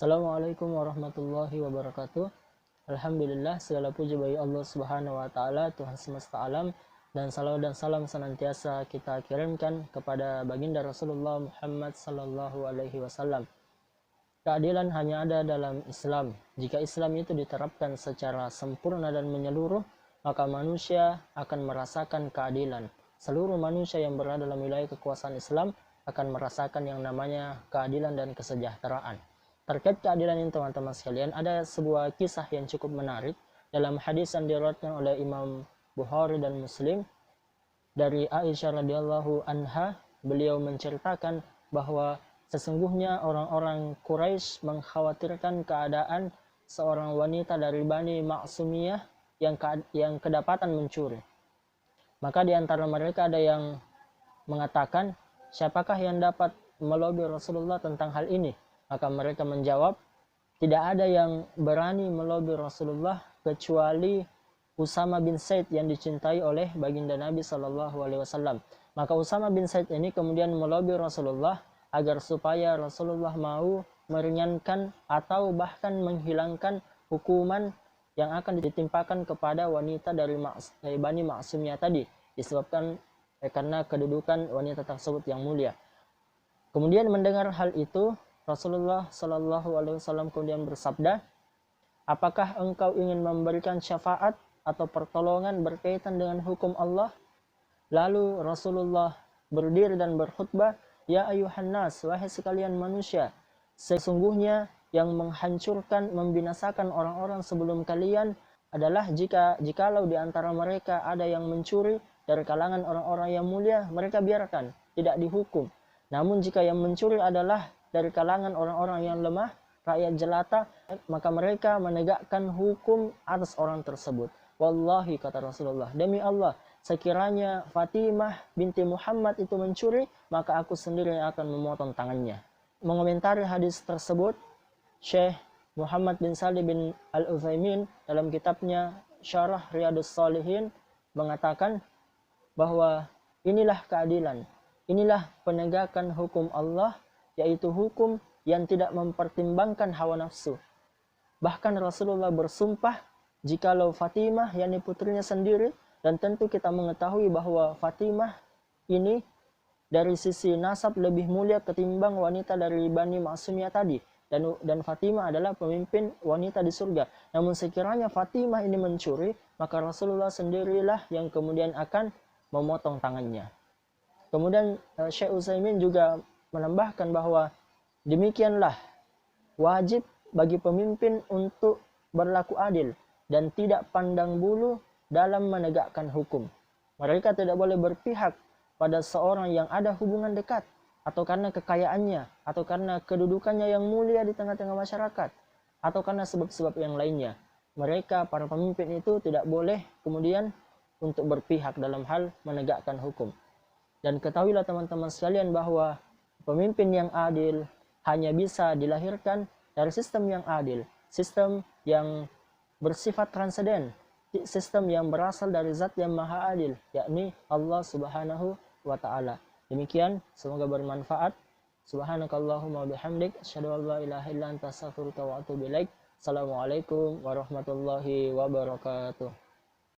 Assalamualaikum warahmatullahi wabarakatuh. Alhamdulillah, segala puji bagi Allah Subhanahu wa taala, Tuhan semesta alam, dan salawat dan salam senantiasa kita kirimkan kepada baginda Rasulullah Muhammad sallallahu alaihi wasallam. Keadilan hanya ada dalam Islam. Jika Islam itu diterapkan secara sempurna dan menyeluruh, maka manusia akan merasakan keadilan. Seluruh manusia yang berada dalam wilayah kekuasaan Islam akan merasakan yang namanya keadilan dan kesejahteraan. Terkait keadilan ini teman-teman sekalian, ada sebuah kisah yang cukup menarik dalam hadis yang diriwayatkan oleh Imam Bukhari dan Muslim dari Aisyah radhiyallahu anha. Beliau menceritakan bahwa sesungguhnya orang-orang Quraisy mengkhawatirkan keadaan seorang wanita dari Bani Maksumiyah yang kedapatan mencuri. Maka di antara mereka ada yang mengatakan, siapakah yang dapat melobi Rasulullah tentang hal ini? Maka mereka menjawab, tidak ada yang berani melobi Rasulullah kecuali Usama bin Zaid yang dicintai oleh baginda Nabi SAW. Maka Usama bin Zaid ini kemudian melobi Rasulullah agar supaya Rasulullah mau meringankan atau bahkan menghilangkan hukuman yang akan ditimpakan kepada wanita dari Bani Maksumiyah tadi, disebabkan karena kedudukan wanita tersebut yang mulia. Kemudian mendengar hal itu, Rasulullah SAW kemudian bersabda, apakah engkau ingin memberikan syafaat atau pertolongan berkaitan dengan hukum Allah? Lalu Rasulullah berdiri dan berkhutbah, ya ayuhan nas, wahai sekalian manusia, sesungguhnya yang menghancurkan, membinasakan orang-orang sebelum kalian adalah jikalau di antara mereka ada yang mencuri dari kalangan orang-orang yang mulia, mereka biarkan, tidak dihukum. Namun jika yang mencuri adalah dari kalangan orang-orang yang lemah, rakyat jelata, maka mereka menegakkan hukum atas orang tersebut. Wallahi, kata Rasulullah, demi Allah, sekiranya Fatimah binti Muhammad itu mencuri, maka aku sendiri yang akan memotong tangannya. Mengomentari hadis tersebut, Syekh Muhammad bin Salih bin Al-Utsaimin dalam kitabnya Syarah Riyadhus Shalihin mengatakan bahwa inilah keadilan, inilah penegakan hukum Allah, yaitu hukum yang tidak mempertimbangkan hawa nafsu. Bahkan Rasulullah bersumpah, jikalau Fatimah, yakni putrinya sendiri, dan tentu kita mengetahui bahwa Fatimah ini dari sisi nasab lebih mulia ketimbang wanita dari Bani Maksumiyah tadi, dan Fatimah adalah pemimpin wanita di surga. Namun sekiranya Fatimah ini mencuri, maka Rasulullah sendirilah yang kemudian akan memotong tangannya. Kemudian Syekh Utsaimin juga menambahkan bahwa demikianlah wajib bagi pemimpin untuk berlaku adil dan tidak pandang bulu dalam menegakkan hukum. Mereka tidak boleh berpihak pada seorang yang ada hubungan dekat, atau karena kekayaannya, atau karena kedudukannya yang mulia di tengah-tengah masyarakat, atau karena sebab-sebab yang lainnya. Mereka, para pemimpin itu tidak boleh kemudian untuk berpihak dalam hal menegakkan hukum. Dan ketahuilah teman-teman sekalian bahwa pemimpin yang adil hanya bisa dilahirkan dari sistem yang adil, sistem yang bersifat transenden, sistem yang berasal dari zat yang maha adil, yakni Allah Subhanahu wa ta'ala. Demikian, semoga bermanfaat. Subhanakallahumma bihamdik, asyhadu an la ilaha illa anta astaghfiruka wa atubu ilaik. Assalamualaikum warahmatullahi wabarakatuh.